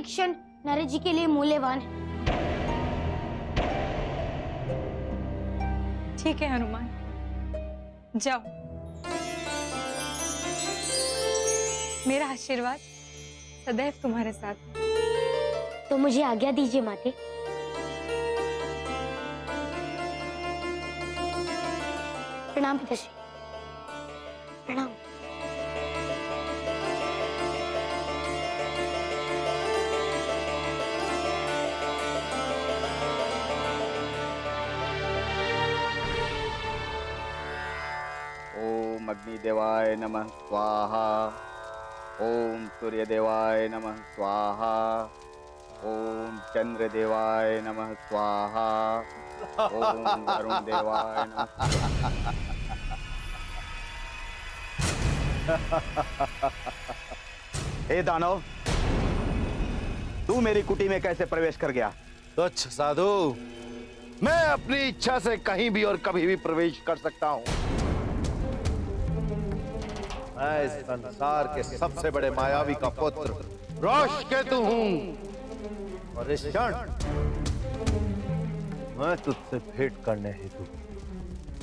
एक क्षण नारद जी के लिए मूल्यवान है। ठीक है हनुमान, जाओ। मेरा आशीर्वाद सदैव तुम्हारे साथ। तो मुझे आज्ञा दीजिए माते। प्रणाम पिताश्री, प्रणाम। ओम अग्निदेवाय नमः स्वाहा। ओम सूर्यदेवाय नमः स्वाहा। ओम चंद्रदेवाय नमः स्वाहा। ओम वरुण देवाय नमः। हे दानव, तू मेरी कुटी में कैसे प्रवेश कर गया? तुच्छ साधु, मैं अपनी इच्छा से कहीं भी और कभी भी प्रवेश कर सकता हूं। मैं इस संसार के सबसे बड़े मायावी का पुत्र रोशकेतु हूं और इस क्षण मैं तुझसे भेंट करने हेतु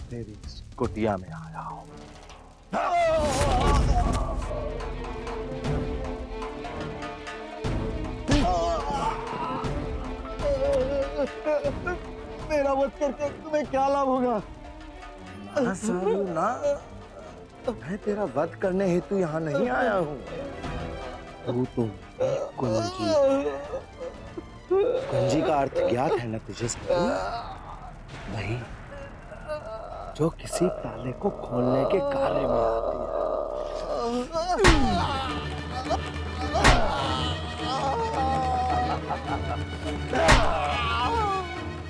तेरी इस कुटिया में आया हूं। मेरा वध करके तुम्हें क्या लाभ होगा? ना साधु ना, मैं तेरा वध करने हेतु यहाँ नहीं आया हूँ। तू कुंजी, कुंजी का अर्थ ज्ञात है ना तुझे साधु? वही जो किसी ताले को खोलने के कार्य में आती है।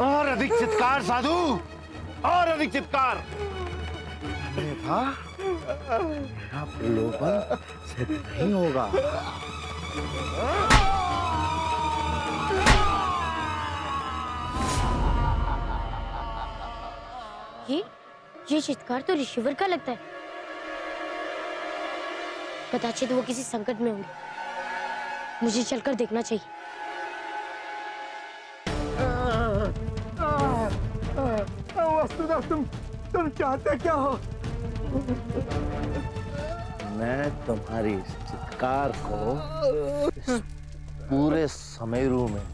और अधिक चित्कार साधु, और अधिक चित्कार। मेरा प्रलोभन सिद्ध नहीं होगा। ये चित्कार तो ऋषिवर का लगता है। कदाचित वो किसी संकट में होंगे, मुझे चलकर देखना चाहिए। वस्तुतः तुम चाहते क्या हो? मैं तुम्हारी इस चित्कार को इस पूरे समेरु में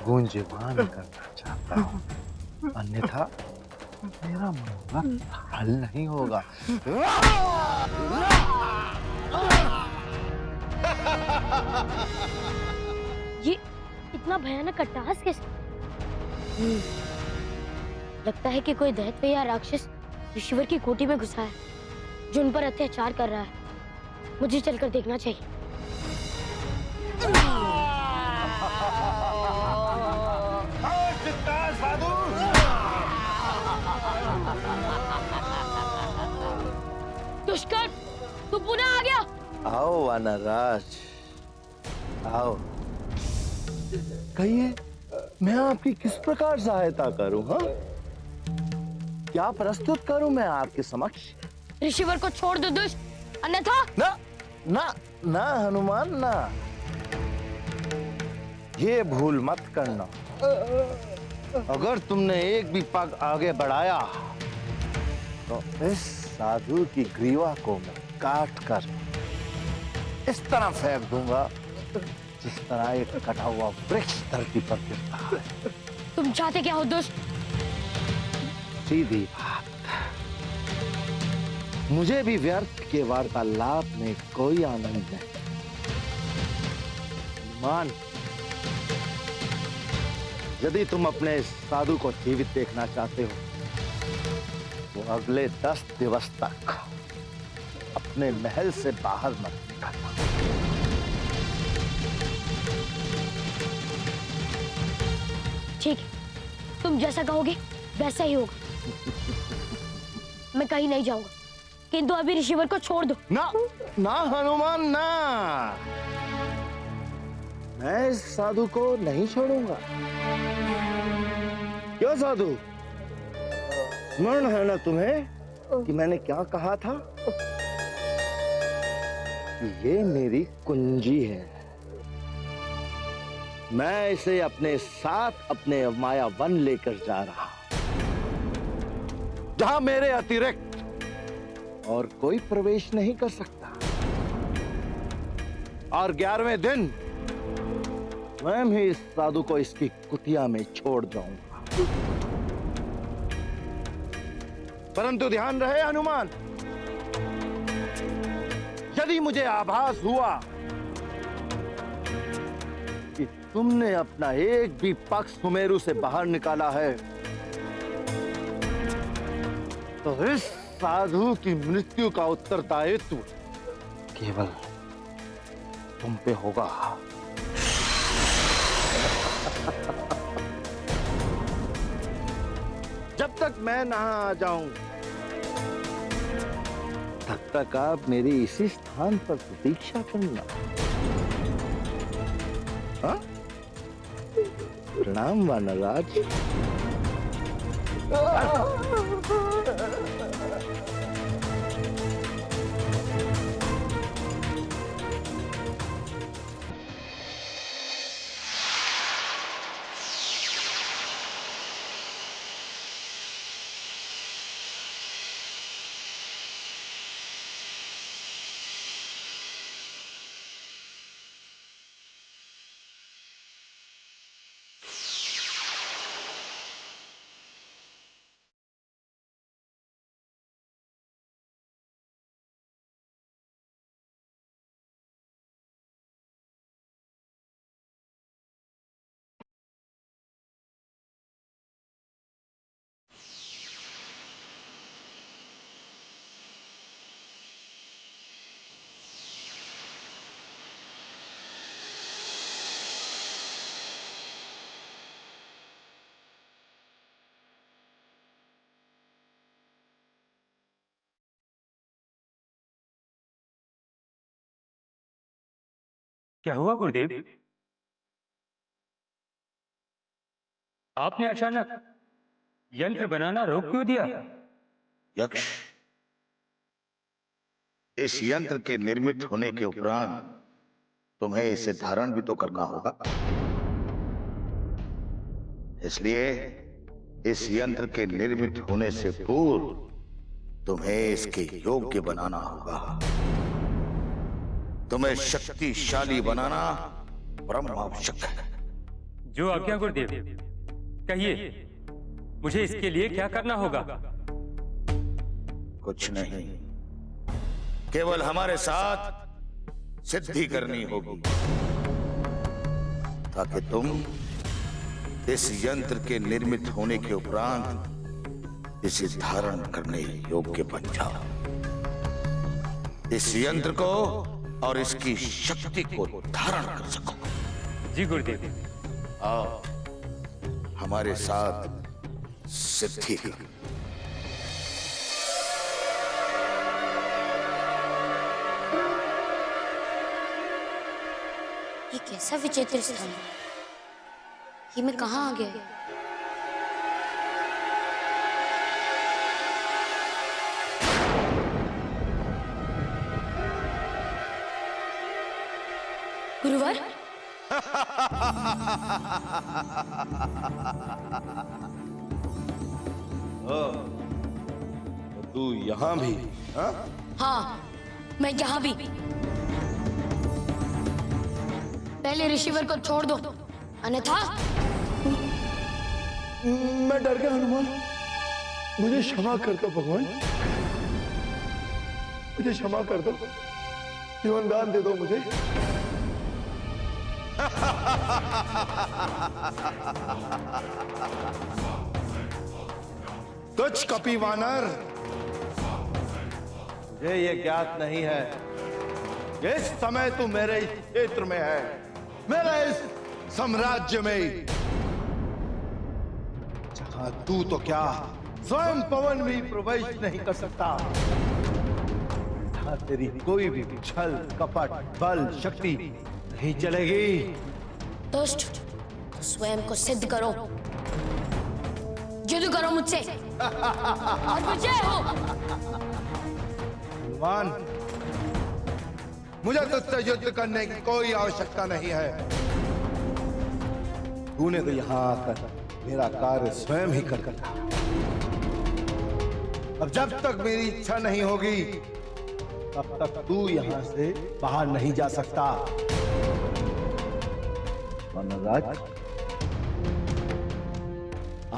गूंजयमान करना चाहता हूँ, अन्यथा मेरा मनोरथ हल नहीं होगा। ये इतना भयानक अट्टहास कैसे? लगता है कि कोई दैत्य या राक्षस ऋषिवर की कोठी में घुसा है, जो उन पर अत्याचार कर रहा है। मुझे चलकर देखना चाहिए। दुष्कर, तू पुनः आ गया। आओ वानरराज, आओ। कहिए, मैं आपकी किस प्रकार सहायता करूं? हाँ, क्या प्रस्तुत करूं मैं आपके समक्ष? ऋषिवर को छोड़ दो दुष्ट, अन्यथा। ना ना ना हनुमान ना, ये भूल मत करना। अगर तुमने एक भी पग आगे बढ़ाया तो इस साधु की ग्रीवा को मैं काट कर इस तरह फेंक दूंगा जिस तरह एक कटा हुआ वृक्ष धरती पर गिरता है। तुम चाहते क्या हो दुष्ट? सीधी बात, मुझे भी व्यर्थ के वार्तालाप में कोई आनंद नहीं। मान, यदि तुम अपने इस साधु को जीवित देखना चाहते हो तो अगले 10 दिवस तक अपने महल से बाहर मत निकलना। ठीक है, तुम जैसा कहोगे वैसा ही होगा। मैं कहीं नहीं जाऊंगा, किंतु अभी ऋषिवर को छोड़ दो। ना ना हनुमान ना, मैं इस साधु को नहीं छोड़ूंगा। क्यों साधु, स्मरण है ना तुम्हें कि मैंने क्या कहा था? कि ये मेरी कुंजी है मैं इसे अपने साथ अपने माया वन लेकर जा रहा हूं, जहां मेरे अतिरिक्त और कोई प्रवेश नहीं कर सकता। और 11वें दिन स्वयं ही इस साधु को इसकी कुटिया में छोड़ जाऊंगा। परंतु ध्यान रहे हनुमान, यदि मुझे आभास हुआ कि तुमने अपना एक भी पक्ष सुमेरु से बाहर निकाला है, तो इस साधु की मृत्यु का उत्तरदायित्व केवल तुम पे होगा। जब तक मैं ना आ जाऊं, तब तक आप मेरी इसी स्थान पर प्रतीक्षा करना। हाँ? प्रणाम वानरराज। क्या हुआ गुरुदेव? आपने अचानक यंत्र बनाना रोक क्यों दिया? यक्ष, इस यंत्र के निर्मित होने के उपरांत तुम्हें इसे धारण भी तो करना होगा। इसलिए इस यंत्र के निर्मित होने से पूर्व तुम्हें इसके योग्य बनाना होगा। तुम्हें शक्तिशाली बनाना परम आवश्यक है। जो आज्ञा गुरुदेव, कहिए मुझे इसके लिए क्या करना होगा? कुछ नहीं, केवल हमारे साथ सिद्धि करनी होगी ताकि तुम इस यंत्र के निर्मित होने के उपरांत इसे धारण करने योग्य बन जाओ। इस यंत्र को और इसकी शक्ति को धारण कर सको। जी गुरुदेव। आओ हमारे साथ सिद्धि कर। ये कैसा विचित्र स्थान है? ये मैं कहाँ आ गया? गुरुवर? तू यहां भी? हाँ, मैं यहाँ भी। पहले ऋषिवर को छोड़ दो, अन्यथा मैं डर गया हनुमान, मुझे क्षमा कर दो भगवान, मुझे क्षमा कर दो, जीवन दान दे दो मुझे। तुझ कपि वानर, मुझे ये ज्ञात नहीं है इस समय तू मेरे इस क्षेत्र में है, मेरे इस साम्राज्य में, जहां तू तो क्या स्वयं पवन भी प्रवेश नहीं कर सकता, जहां तेरी कोई भी छल कपट बल शक्ति नहीं चलेगी। दुष्ट, तो स्वयं को सिद्ध करो, युद्ध करो मुझसे और विजय हो। हनुमान, मुझे तुझसे युद्ध करने की कोई आवश्यकता नहीं है। तूने तो यहाँ आकर मेरा कार्य स्वयं ही कर दिया। अब जब तक मेरी इच्छा नहीं होगी तब तक तू यहाँ से बाहर नहीं जा सकता। वनराज,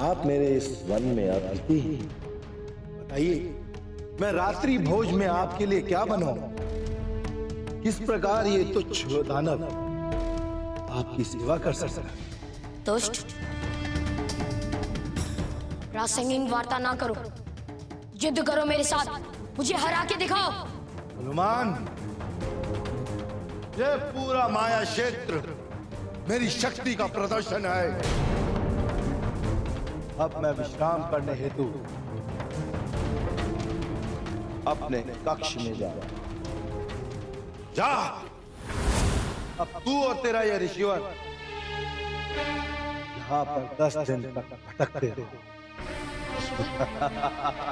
आप मेरे इस वन में अतिथि हैं। बताइए, मैं रात्रि भोज में आपके लिए क्या बनाऊं? किस प्रकार ये तुच्छ दानव आपकी सेवा कर सकता है? दुष्ट, प्रासंगिक वार्ता ना करो, युद्ध करो मेरे साथ, मुझे हरा के दिखाओ। हनुमान, ये पूरा माया क्षेत्र मेरी शक्ति का प्रदर्शन है। अब मैं विश्राम करने हेतु अपने कक्ष में जा रहा हूं। जा, अब तू और तेरा ये ऋषिवर यहाँ पर 10 दिन तक भटकते रहो।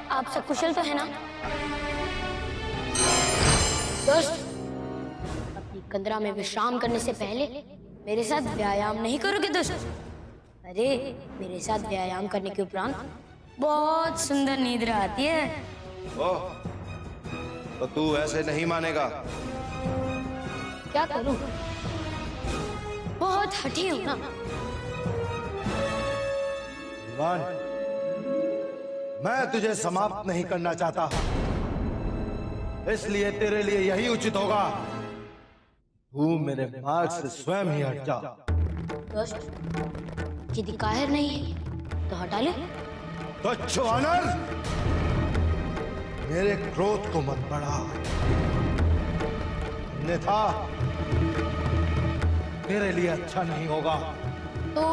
आप सब कुशल तो है ना? दुष्ट, अपनी कंदरा में विश्राम करने से पहले मेरे साथ व्यायाम नहीं करोगे दुष्ट? अरे, मेरे साथ व्यायाम करने के उपरांत बहुत सुंदर नींद आती है। ओह, तो तू ऐसे नहीं मानेगा। क्या करूं? बहुत हठी हूं ना। भगवान, मैं तुझे समाप्त नहीं करना चाहता, इसलिए तेरे लिए यही उचित होगा, तू मेरे मार्ग से स्वयं ही हट जा। दुष्ट, यदि कायर नहीं है तो हटा ले। तुच्छ वानर, मेरे क्रोध को मत बढ़ा, अन्यथा तेरे लिए अच्छा नहीं होगा। तो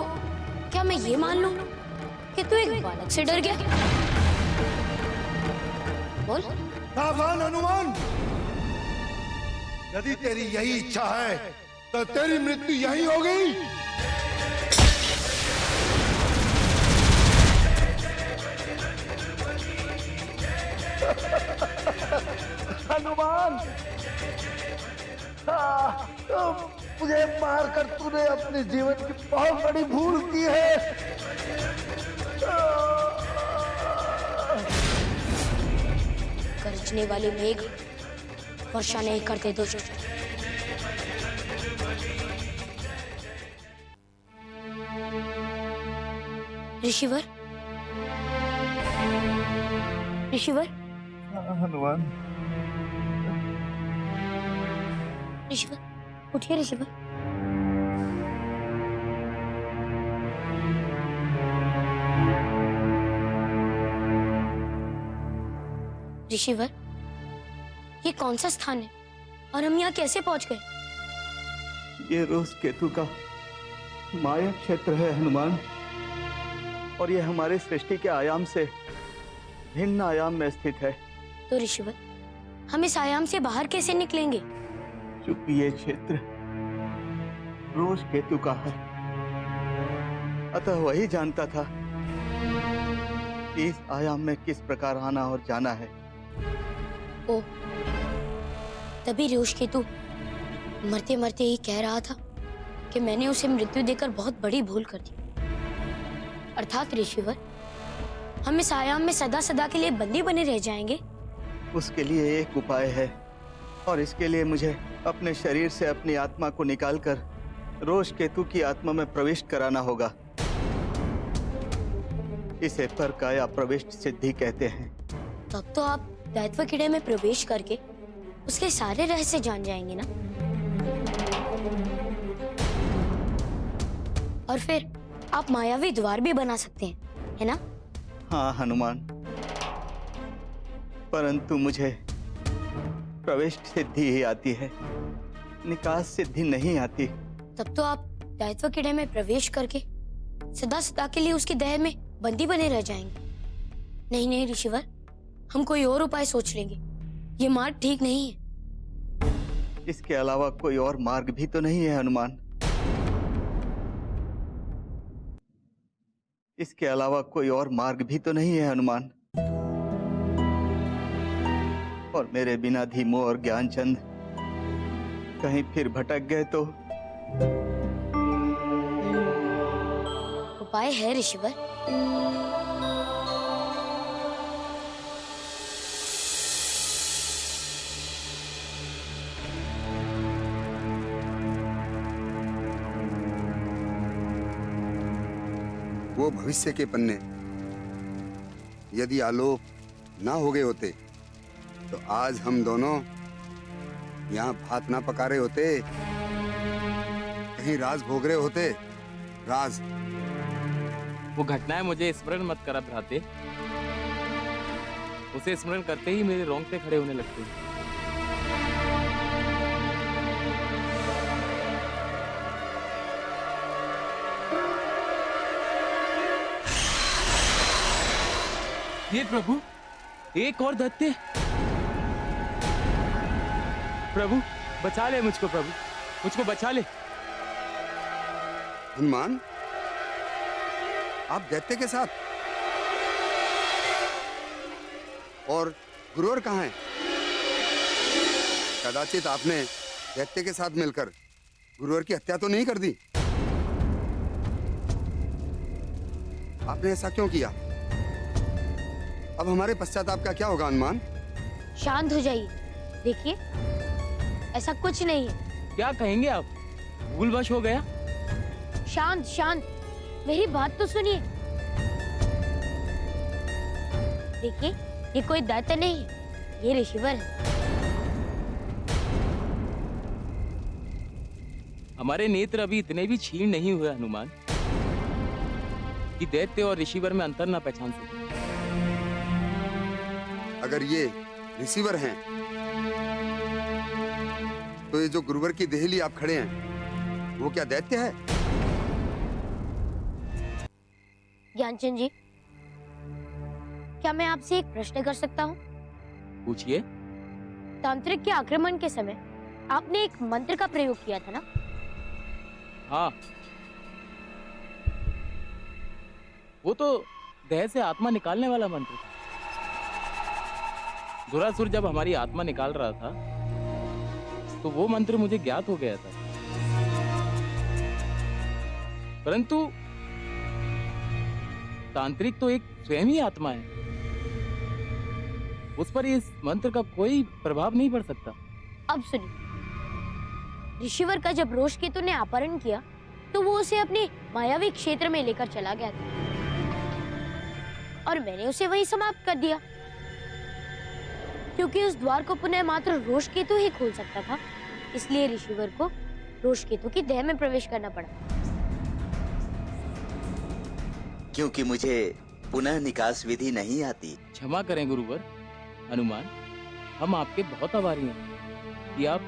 क्या मैं ये मान लूं कि तू एक बालक से डर गया? बोल। सावधान हनुमान, यदि तेरी यही इच्छा है तो तेरी मृत्यु यही होगी। हनुमान, मुझे मारकर तूने अपने जीवन की बहुत बड़ी भूल की है। गरजने वाले मेघ वर्षा नहीं करते दुष्ट। ऋषिवर, ऋषिवर, हनुमान, ऋषिवर, उठिए ऋषिवर। ऋषिवर, ये कौन सा स्थान है और हम यहाँ कैसे पहुंच गए? ये रोज केतु का माया क्षेत्र है हनुमान, और ये हमारे सृष्टि के आयाम से भिन्न आयाम में स्थित है। तो ऋषिवर, हम इस आयाम से बाहर कैसे निकलेंगे? चूंकि ये क्षेत्र रोज केतु का है, अतः वही जानता था कि इस आयाम में किस प्रकार आना और जाना है। ओ, तभी रोशकेतु मरते मरते ही कह रहा था कि मैंने उसे मृत्यु देकर बहुत बड़ी भूल कर दी। अर्थात ऋषिवर, हम इस आयाम में सदा सदा के लिए बंदी बने रह जाएंगे। उसके लिए एक उपाय है, और इसके लिए मुझे अपने शरीर से अपनी आत्मा को निकालकर रोज केतु की आत्मा में प्रविष्ट कराना होगा। इसे परकाया प्रविष्ट सिद्धि कहते हैं। तब तो आप दैत्व कीड़े में प्रवेश करके उसके सारे रहस्य जान जाएंगे ना? और फिर आप मायावी द्वार भी बना सकते हैं, है ना? हाँ हनुमान, परंतु मुझे प्रवेश सिद्धि ही आती है, निकास सिद्धि नहीं आती। तब तो आप दैत्व कीड़े में प्रवेश करके सदा सदा के लिए उसके देह में बंदी बने रह जाएंगे। नहीं नहीं ऋषिवर, हम कोई और उपाय सोच लेंगे, ये मार्ग ठीक नहीं है। इसके अलावा कोई और मार्ग भी तो नहीं है हनुमान। इसके अलावा कोई और मार्ग भी तो नहीं है हनुमान। और मेरे बिना धीमो और ज्ञानचंद कहीं फिर भटक गए तो? उपाय है ऋषिवर? वो भविष्य के पन्ने यदि आलोप ना हो गए होते तो आज हम दोनों यहाँ भात ना पका रहे होते, कहीं राज भोग रहे होते। राज। वो घटनाएं मुझे स्मरण मत करा भ्राते। उसे स्मरण करते ही मेरे रोंगटे खड़े होने लगते हैं। हे प्रभु, एक और दैत्य। प्रभु बचा ले मुझको, प्रभु मुझको बचा ले। हनुमान, आप दैत्य के साथ? और गुरुवर कहाँ है? कदाचित आपने दैत्य के साथ मिलकर गुरुवर की हत्या तो नहीं कर दी? आपने ऐसा क्यों किया? अब हमारे पश्चाताप का क्या होगा हनुमान? शांत हो जाइए। देखिए, ऐसा कुछ नहीं है। क्या कहेंगे आप? भूलवश हो गया? शांत शांत, मेरी बात तो सुनिए। देखिए, ये कोई दैत्य नहीं है, ये ऋषिवर है। हमारे नेत्र अभी इतने भी क्षीण नहीं हुए हनुमान कि दैत्य और ऋषिवर में अंतर ना पहचान सके। अगर ये रिसीवर हैं, तो ये जो गुरुवर की देह लिए आप खड़े हैं, वो क्या दैत्य है? ज्ञानचंद जी, क्या मैं आपसे एक प्रश्न कर सकता हूँ? पूछिए। तांत्रिक के आक्रमण के समय आपने एक मंत्र का प्रयोग किया था ना? हाँ, वो तो देह से आत्मा निकालने वाला मंत्र था। दुरासुर जब हमारी आत्मा निकाल रहा था तो वो मंत्र मुझे ज्ञात हो गया था, परंतु तांत्रिक तो एक स्वयं ही आत्मा है, उस पर इस मंत्र का कोई प्रभाव नहीं पड़ सकता। अब सुनिए, ऋषिवर का जब रोशकेतु ने अपहरण किया तो वो उसे अपने मायावी क्षेत्र में लेकर चला गया था और मैंने उसे वहीं समाप्त कर दिया, क्योंकि उस द्वार को पुनः मात्र रोशकेतु ही खोल सकता था। इसलिए ऋषिवर को रोशकेतु की देह में प्रवेश करना पड़ा। क्योंकि मुझे पुनः निकास विधि नहीं आती। क्षमा करें गुरुवर। हनुमान, हम आपके बहुत आभारी हैं कि आप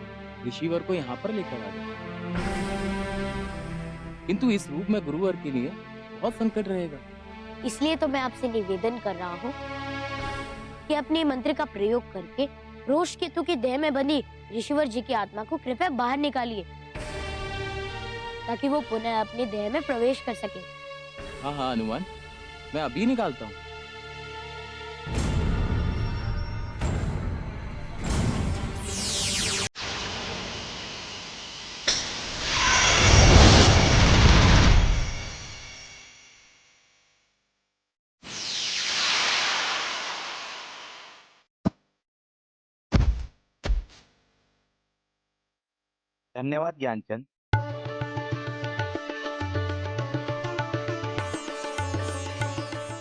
ऋषिवर को यहाँ पर लेकर आ गए, किंतु इस रूप में गुरुवर के लिए बहुत संकट रहेगा। इसलिए तो मैं आपसे निवेदन कर रहा हूँ कि अपने मंत्र का प्रयोग करके रोशकेतु की देह में बंधी ऋषिवर जी की आत्मा को कृपया बाहर निकालिए, ताकि वो पुनः अपनी देह में प्रवेश कर सके। हाँ हाँ हनुमान, मैं अभी निकालता हूँ। धन्यवाद ज्ञानचंद।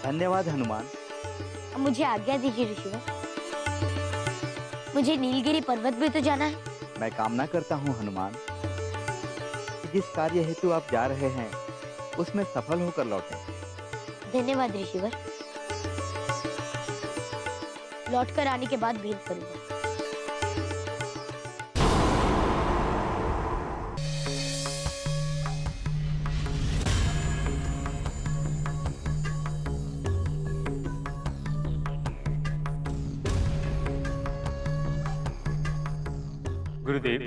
धन्यवाद हनुमान। अब मुझे आज्ञा दीजिए ऋषिवर, मुझे नीलगिरी पर्वत भी तो जाना है। मैं कामना करता हूँ हनुमान कि जिस कार्य हेतु आप जा रहे हैं उसमें सफल होकर लौटें। धन्यवाद ऋषिवर, लौटकर आने के बाद भेंट करूंगा। गुरुदेव,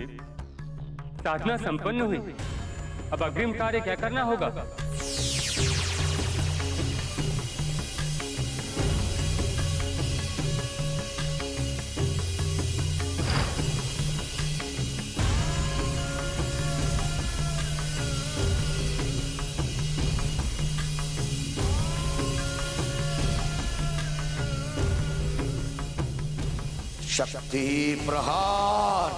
साधना संपन्न हुई। अब अग्रिम कार्य क्या करना होगा? शक्ति प्रहार।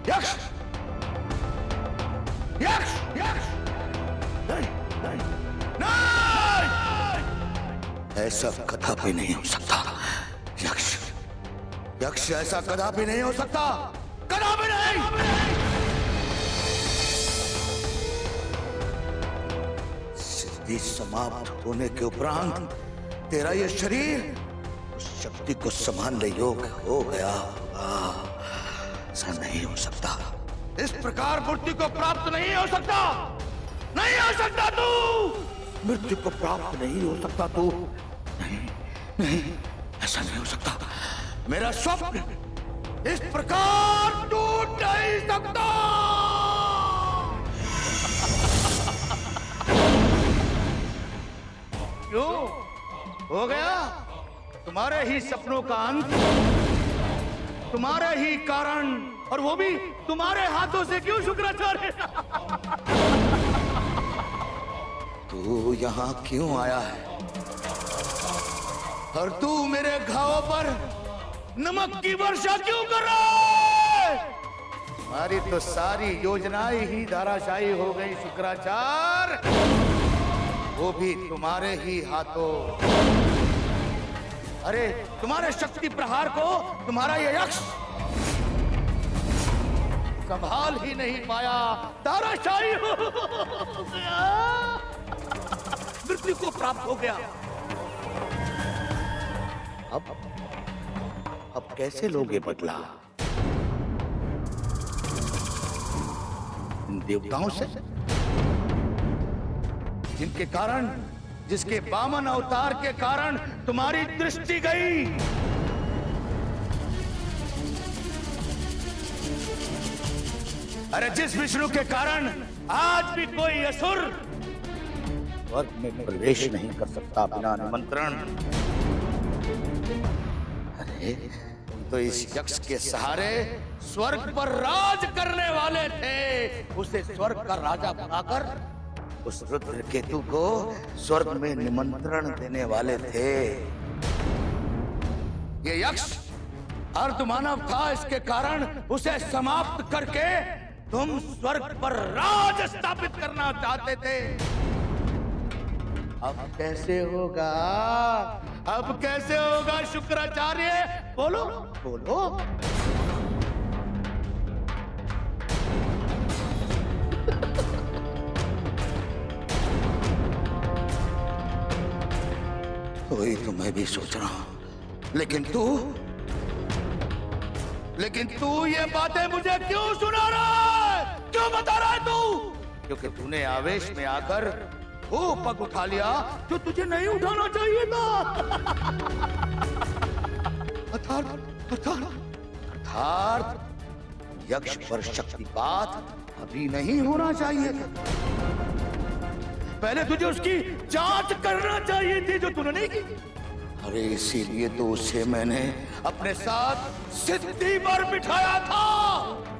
यक्ष! यक्ष! यक्ष! नहीं! नहीं! नहीं! ऐसा कदापि नहीं हो सकता। यक्ष! यक्ष ऐसा कदापि नहीं हो सकता, कदापि नहीं। सिद्धि समाप्त होने के उपरांत तेरा ये शरीर उस शक्ति को संभालने योग्य हो गया। ऐसा नहीं हो सकता। इस प्रकार मूर्ति को प्राप्त नहीं हो सकता। नहीं हो सकता तू। मृत्यु को प्राप्त नहीं हो सकता तू। नहीं, नहीं, ऐसा नहीं हो सकता। मेरा स्वप्न इस प्रकार टूट नहीं सकता। क्यों? हो गया तुम्हारे ही सपनों का अंत, तुम्हारे ही कारण, और वो भी तुम्हारे हाथों से। क्यों शुक्राचार्य? तू यहाँ क्यों आया है? और तू मेरे घावों पर नमक की वर्षा क्यों कर रहा है? हमारी तो सारी योजनाएं ही धराशायी हो गई शुक्राचार्य, वो भी तुम्हारे ही हाथों। अरे तुम्हारे शक्ति प्रहार को तुम्हारा ये यक्ष संभाल ही नहीं पाया, धराशायी हो गया, मृत्यु को प्राप्त हो गया। अब कैसे लोगे बदला? इन देवताओं से, जिनके कारण, जिसके वामन अवतार के कारण तुम्हारी दृष्टि गई। अरे जिस विष्णु के कारण आज भी कोई असुर स्वर्ग में प्रवेश नहीं कर सकता बिना निमंत्रण। अरे तुम तो इस यक्ष के सहारे स्वर्ग पर राज करने वाले थे। उसे स्वर्ग का राजा बनाकर उस रुद्र केतु को स्वर्ग में निमंत्रण देने वाले थे। ये यक्ष अर्धमानव था, इसके कारण उसे समाप्त करके तुम स्वर्ग पर राज स्थापित करना चाहते थे। अब कैसे होगा? अब कैसे होगा शुक्राचार्य? बोलो बोलो। वही तो मैं भी सोच रहा हूं। लेकिन तू ये बातें मुझे क्यों सुना रहा है? क्यों बता रहा है तू? क्योंकि तूने आवेश में आकर वो पग उठा लिया जो तुझे नहीं उठाना चाहिए था। अर्थात यक्ष पर शक्तिपात अभी नहीं होना चाहिए था। पहले तुझे उसकी जांच करना चाहिए थी, जो तूने नहीं की। अरे इसीलिए तो उसे मैंने अपने साथ सिद्धि पर बिठाया था।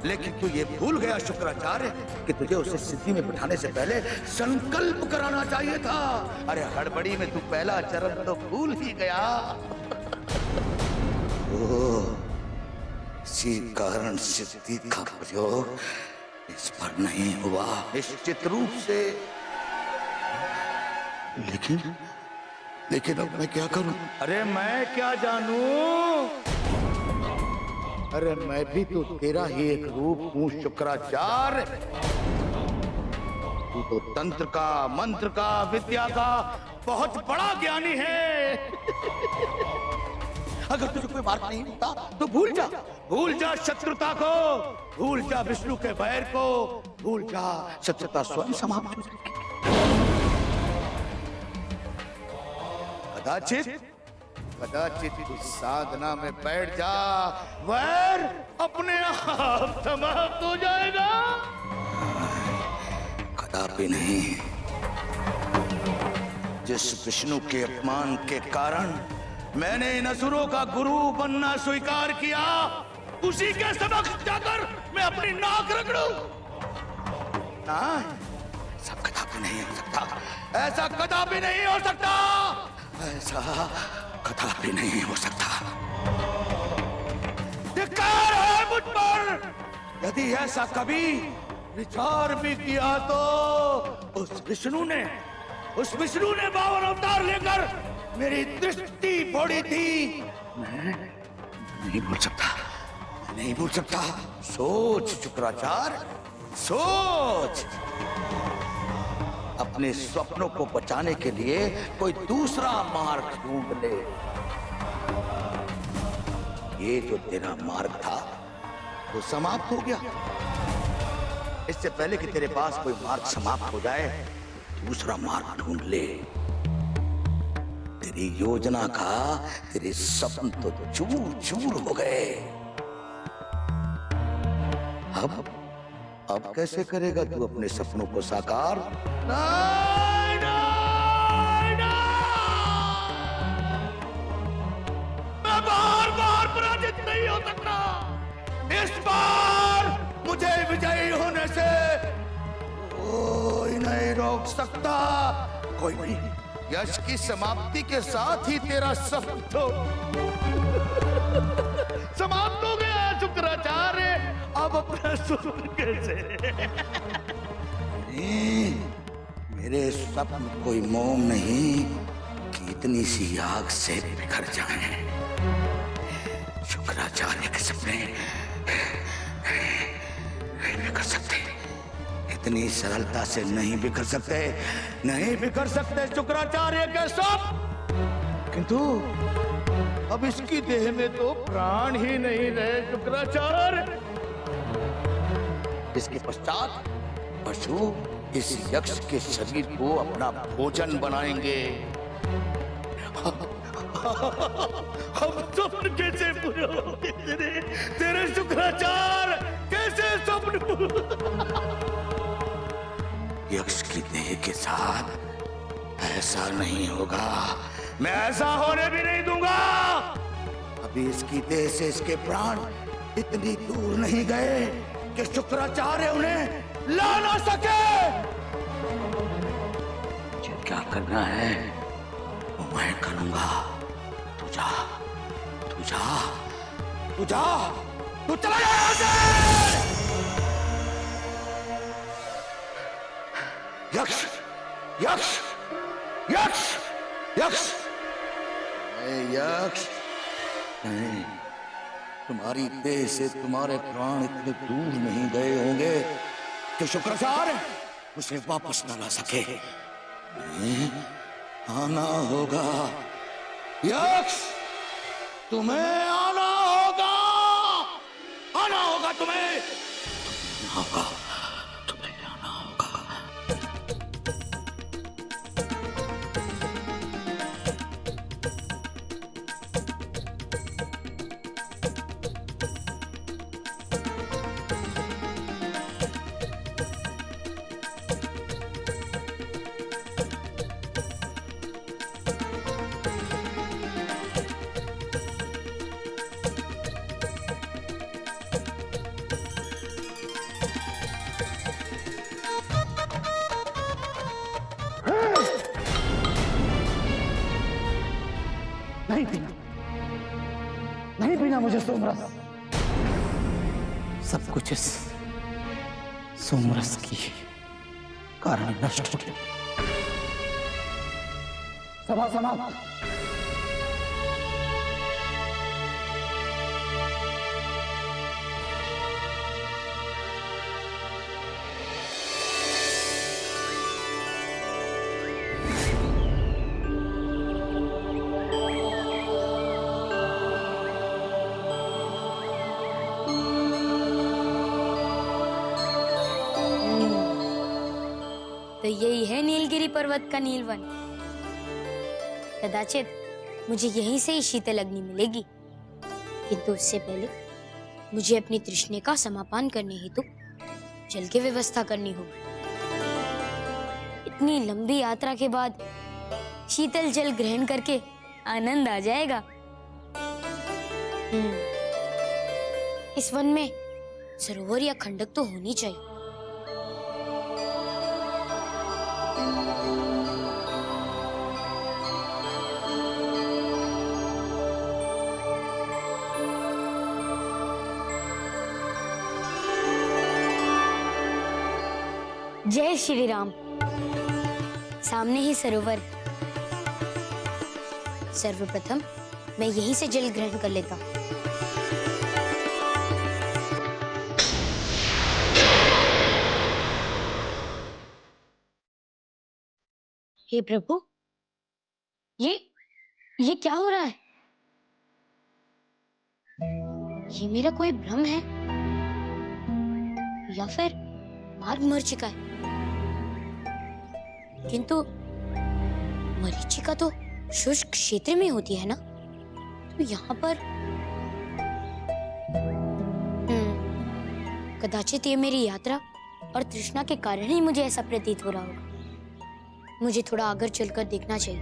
लेकिन तू ये भूल गया शुक्राचार्य कि तुझे उसे सिद्धि में बिठाने से पहले संकल्प कराना चाहिए था। अरे हड़बड़ी में तू पहला चरण तो भूल ही गया। इसी कारण सिद्धि का प्रयोग इस पर नहीं हुआ निश्चित रूप से। लेकिन अब मैं क्या करूं? अरे मैं क्या जानूं? अरे मैं भी तो तेरा ही एक रूप हूं शुक्राचार्य। तू तो तंत्र का, मंत्र का, विद्या का बहुत बड़ा ज्ञानी है। अगर तुझे कोई मार्ग नहीं मिलता तो भूल जा शत्रुता को, भूल जा विष्णु के वैर को, भूल जा शत्रुता स्वयं समाप्त हो जाएगी। कदाचित इस साधना में बैठ जा, वैर अपने आप समाप्त हो जाएगा। कदापि नहीं। जिस विष्णु के अपमान के कारण मैंने इन असुरों का गुरु बनना स्वीकार किया, उसी के समक्ष जाकर मैं अपनी नाक रगड़ूं? ना, सब कदापि नहीं हो सकता, ऐसा कदापि नहीं हो सकता, ऐसा कदापि नहीं हो सकता। धिक्कार है मुझ पर। यदि ऐसा कभी विचार भी किया तो उस विष्णु ने 52 अवतार लेकर मेरी दृष्टि फोड़ी थी। मैं नहीं भूल सकता, नहीं भूल सकता। सोच शुक्राचार्य, सोच। अपने स्वप्नों को बचाने के लिए कोई दूसरा मार्ग ढूंढ ले। ये जो तेरा मार्ग था वो समाप्त हो गया। इससे पहले कि तेरे पास कोई मार्ग समाप्त हो जाए, दूसरा मार्ग ढूंढ ले। तेरी योजना का तेरे सपन तो चूर चूर हो गए। अब कैसे करेगा तू अपने सपनों को साकार? नहीं, नहीं, नहीं। मैं बार पराजित नहीं हो सकता। इस बार मुझे विजयी होने से कोई नहीं रोक सकता, कोई नहीं। यश की समाप्ति के साथ ही तेरा सपन तो समाप्त हो गया शुक्राचार्य। अब अपना स्वप्न कैसे? मेरे स्वप्न कोई मोम नहीं कि इतनी सी आग से बिखर जाए। शुक्राचार्य के सपने नहीं बिखर सकते, इतनी सरलता से नहीं बिखर सकते, नहीं बिखर सकते शुक्राचार्य के स्वप्न। किंतु अब इसकी देह में तो प्राण ही नहीं रहे शुक्राचार्य। इसके पश्चात पशु इस यक्ष के शरीर को अपना भोजन बनाएंगे। हम स्वप्न कैसे पूरे होंगे तेरे शुक्राचार्य? कैसे स्वप्न पूरे? यक्ष की देह के साथ ऐसा नहीं होगा, मैं ऐसा होने भी नहीं दूंगा। अभी इसकी देह से इसके प्राण इतनी दूर नहीं गए कि शुक्राचार्य उन्हें ला ना सके। मुझे क्या करना है वो मैं करूंगा। तू जा, तू जा, तू जा, तू चला जा यहां से। यक्ष, यक्ष, यक्ष, यक्ष, यक्ष, नहीं, तुम्हारी देह से तुम्हारे प्राण इतने दूर नहीं गए होंगे कि शुक्राचार्य उसे वापस न ला सके। नहीं, आना होगा यक्ष, तुम्हें आना होगा, आना होगा तुम्हें, आना होगा, तुम्हें आना होगा। नहीं पीना, नहीं पीना मुझे सोमरस। सब कुछ इस सोमरस की कारण नष्ट हो गया। सभा समाप्त। तो यही है नीलगिरी पर्वत का नीलवन। कदाचित मुझे यहीं से ही शीतल अग्नि मिलेगी, किंतु उससे पहले मुझे अपनी तृष्णा का समापान करने हेतु जल की व्यवस्था करनी होगी। इतनी लंबी यात्रा के बाद शीतल जल ग्रहण करके आनंद आ जाएगा। इस वन में सरोवर या खंडक तो होनी चाहिए। जय श्री राम। सामने ही सरोवर। सर्वप्रथम मैं यहीं से जल ग्रहण कर लेता हूँ। हे प्रभु, ये क्या हो रहा है? ये मेरा कोई भ्रम है या फिर मार्ग मरीचिका है? किंतु मरीचिका तो शुष्क क्षेत्र में होती है ना, तो यहाँ पर कदाचित ये मेरी यात्रा और तृष्णा के कारण ही मुझे ऐसा प्रतीत हो रहा होगा। मुझे थोड़ा आगे चलकर देखना चाहिए।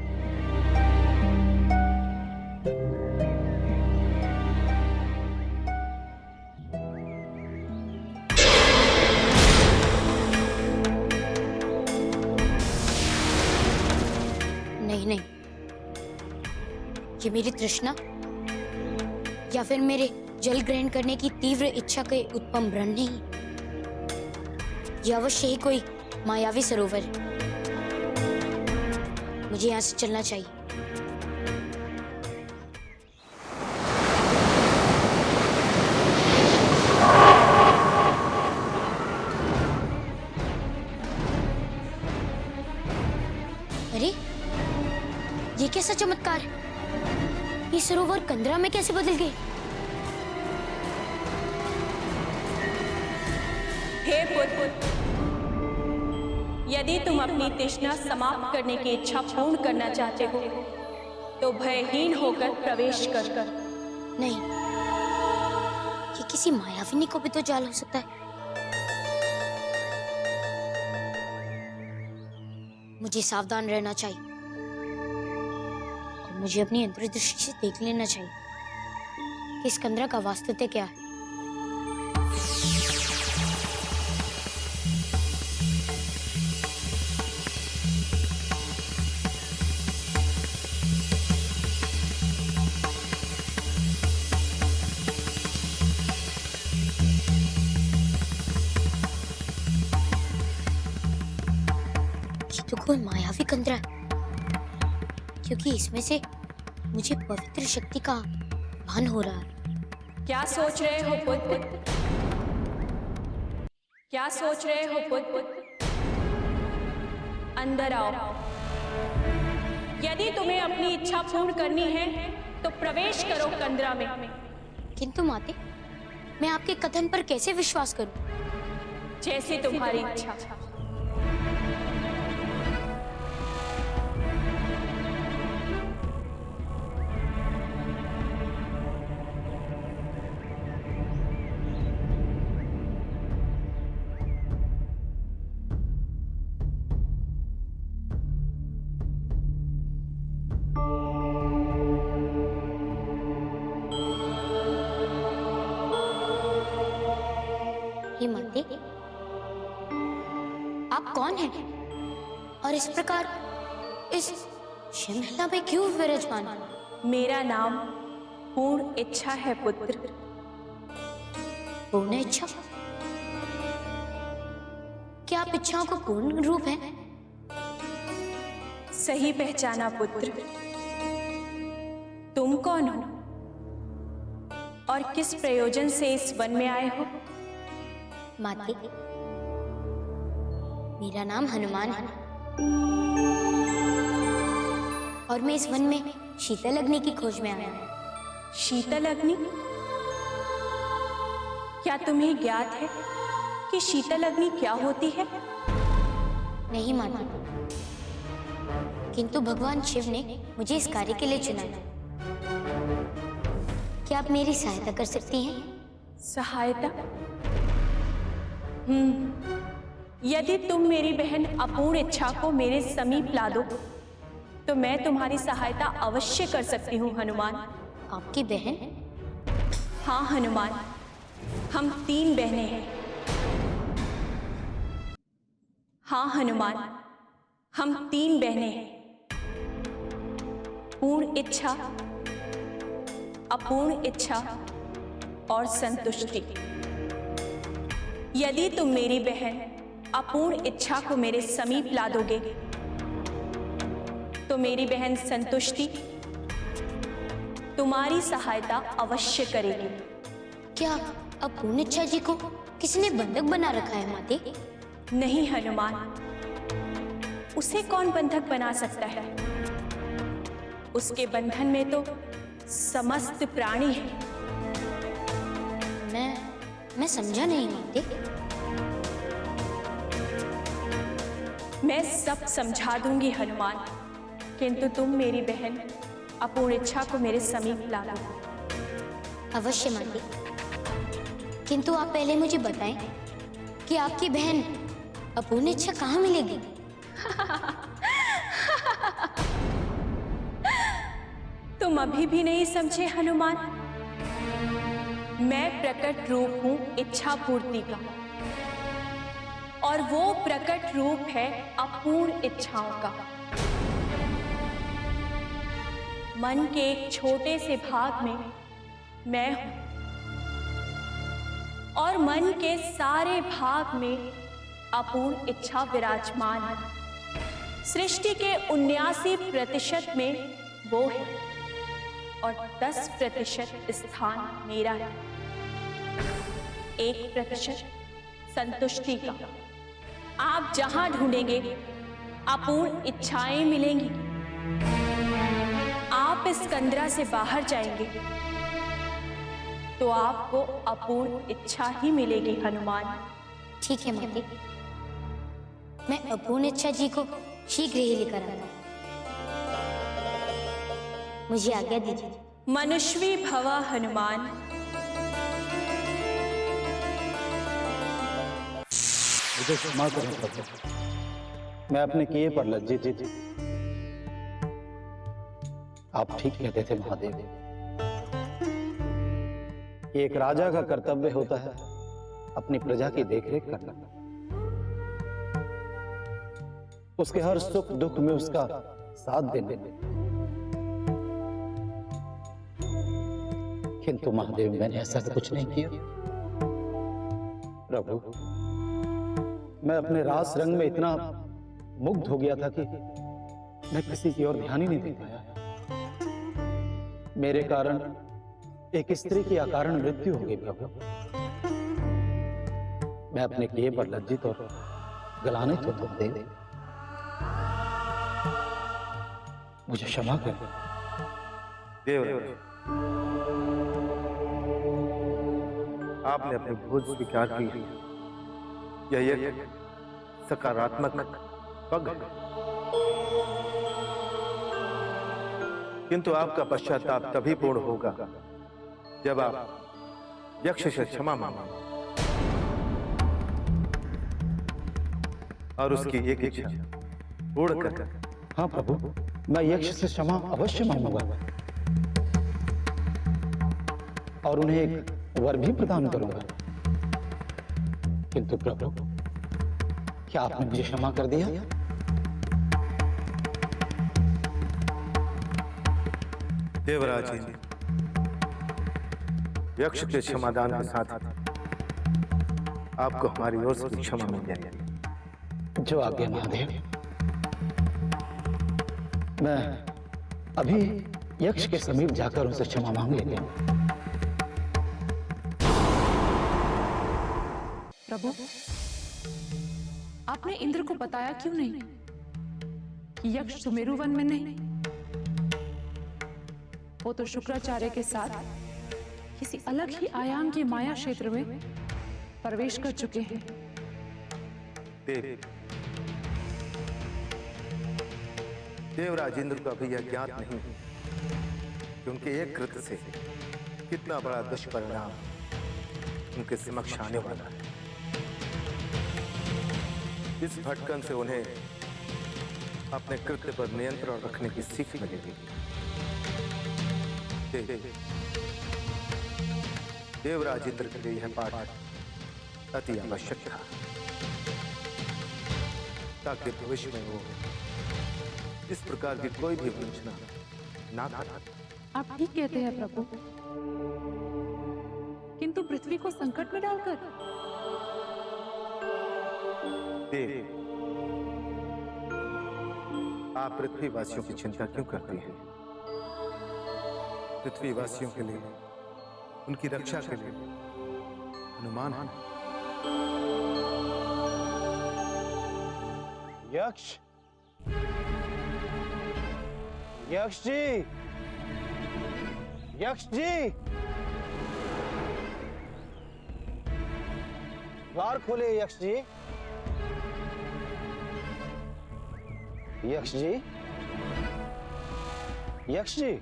नहीं, ये मेरी तृष्णा या फिर मेरे जल ग्रहण करने की तीव्र इच्छा के उत्पन्न व्रण नहीं, यह अवश्य ही कोई मायावी सरोवर है। मुझे यहाँ से चलना चाहिए। अरे, ये कैसा चमत्कार है? ये सरोवर कंदरा में कैसे बदल गए? हे पुत्र, यदि तुम अपनी तृष्णा समाप्त करने की इच्छा पूर्ण करना चाहते हो तो भयहीन होकर प्रवेश कर। नहीं, ये किसी मायाविनी को भी तो जाल हो सकता है। मुझे सावधान रहना चाहिए और मुझे अपनी अंतर्दृष्टि से देख लेना चाहिए कि इस कंदरा का वास्तव क्या है। तो कोई मायावी कंदरा है, क्योंकि इसमें से मुझे पवित्र शक्ति का भान हो रहा है। क्या सोच रहे हो पुत्र? क्या सोच रहे हो पुत्र? अंदर आओ। यदि तुम्हें अपनी इच्छा पूर्ण करनी है तो प्रवेश करो कंदरा में। किंतु माते, मैं आपके कथन पर कैसे विश्वास करूं? जैसे तुम्हारी इच्छा। हे माते, आप कौन हैं और इस प्रकार इस शिमला में क्यों विराजमान? मेरा नाम पूर्ण इच्छा है पुत्र। पूर्ण इच्छा? क्या आप इच्छाओं को पूर्ण रूप हैं? सही पहचाना पुत्र। तुम कौन हो और किस प्रयोजन से इस वन में आए हो? माते, मेरा नाम हनुमान है और मैं इस वन में शीतल अग्नि की खोज में आया हूं। शीतल अग्नि? क्या तुम्हें ज्ञात है कि शीतल अग्नि क्या होती है? नहीं माते, किंतु भगवान शिव ने मुझे इस कार्य के लिए चुना है। क्या आप मेरी सहायता कर सकती हैं? सहायता? यदि तुम मेरी बहन अपूर्ण इच्छा को मेरे समीप ला दो तो मैं तुम्हारी सहायता अवश्य कर सकती हूँ हनुमान। आपकी बहन? हाँ हनुमान, हम 3 बहनें हैं। हाँ हनुमान, हम 3 बहनें हैं। पूर्ण इच्छा, अपूर्ण इच्छा और संतुष्टि। यदि तुम मेरी बहन अपूर्ण इच्छा को मेरे समीप ला दोगे तो मेरी बहन संतुष्टि तुम्हारी सहायता अवश्य करेगी। क्या अपूर्ण इच्छा जी को किसने बंधक बना रखा है माते? नहीं हनुमान, उसे कौन बंधक बना सकता है? उसके बंधन में तो समस्त प्राणी है। मैं समझा नहीं माते। मैं सब समझा दूंगी हनुमान, किंतु तुम मेरी बहन अपूर्ण इच्छा को मेरे समीप ला लो। अवश्य माते, किंतु आप पहले मुझे बताएं कि आपकी बहन अपूर्ण इच्छा कहाँ मिलेगी? तुम अभी भी नहीं समझे हनुमान? मैं प्रकट रूप हूं इच्छा पूर्ति का, और वो प्रकट रूप है अपूर्ण इच्छाओं का। मन के एक छोटे से भाग में मैं हूं, और मन के सारे भाग में अपूर्ण इच्छा विराजमान है। सृष्टि के 79% में वो है, और 10% स्थान मेरा है। 1% संतुष्टि का। आप जहां ढूंढेंगे अपूर्ण इच्छाएं मिलेंगी। आप इस कंदरा से बाहर जाएंगे तो आपको अपूर्ण इच्छा ही मिलेगी हनुमान। ठीक है माते, मैं अपूर्ण इच्छा जी को शीघ्र ही लेकर आता हूं। मुझे आज्ञा दीजिए। मनुष्वी भवा हनुमान। मुझे क्षमा करें प्रभु, मैं अपने किए पर लज्जित थी। आप ठीक कहते थे महादेव, एक राजा का कर्तव्य होता है अपनी प्रजा की देखरेख करना, उसके हर सुख दुख में उसका साथ देने। किंतु महादेव, मैंने ऐसा कुछ नहीं किया। प्रभु, मैं अपने रास रंग में इतना मुग्ध हो गया था कि मैं किसी की ओर ध्यान ही नहीं दे पाया। मेरे कारण एक स्त्री की अकारण मृत्यु हो गई प्रभु। मैं अपने किए पर लज्जित और गलानित होता हूं। देव, मुझे क्षमा कर। देवराज, आपने अपनी भूल स्वीकार की। यह एक सकारात्मक पग है, किंतु आपका पश्चाताप तभी पूर्ण होगा जब आप यक्ष से क्षमा मांगें और उसकी एक इच्छा पूर्ण कर। हाँ प्रभु, मैं यक्ष से क्षमा अवश्य मांगूंगा और उन्हें एक वर भी प्रदान करूंगा। किंतु प्रभु, क्या आपने मुझे क्षमा कर दिया? देवराज जी, यक्ष के क्षमादान के साथ आपको हमारी ओर से क्षमा मिल जाएगी। जो आज्ञा महादेव। मैं अभी यक्ष के समीप जाकर उनसे क्षमा मांग लेते हैं। प्रभु, आपने इंद्र को बताया क्यों नहीं कि यक्ष सुमेरु वन में नहीं? वो तो शुक्राचार्य के साथ किसी अलग ही आयाम के माया क्षेत्र में प्रवेश कर चुके हैं। देवराज इंद्र को अभी यह ज्ञात नहीं कि उनके एक कृत्य से कितना बड़ा दुष्परिणाम उनके समक्ष आने वाला है। इस भटकन से उन्हें अपने कृत्य पर नियंत्रण रखने की सीख मिलेगी। देवराज इंद्र के लिए यह पाठ अति आवश्यक था, ताकि भविष्य में वो इस प्रकार की कोई भी वंचना ना कर। आप ठीक कहते हैं प्रभु, किंतु पृथ्वी को संकट में डालकर। देव, आप पृथ्वीवासियों की चिंता क्यों करती हैं? पृथ्वीवासियों के लिए, उनकी रक्षा के लिए हनुमान है। यक्ष, यक्ष जी, यक्ष जी, द्वार खोले यक्ष जी। यक्ष जी, यक्ष जी।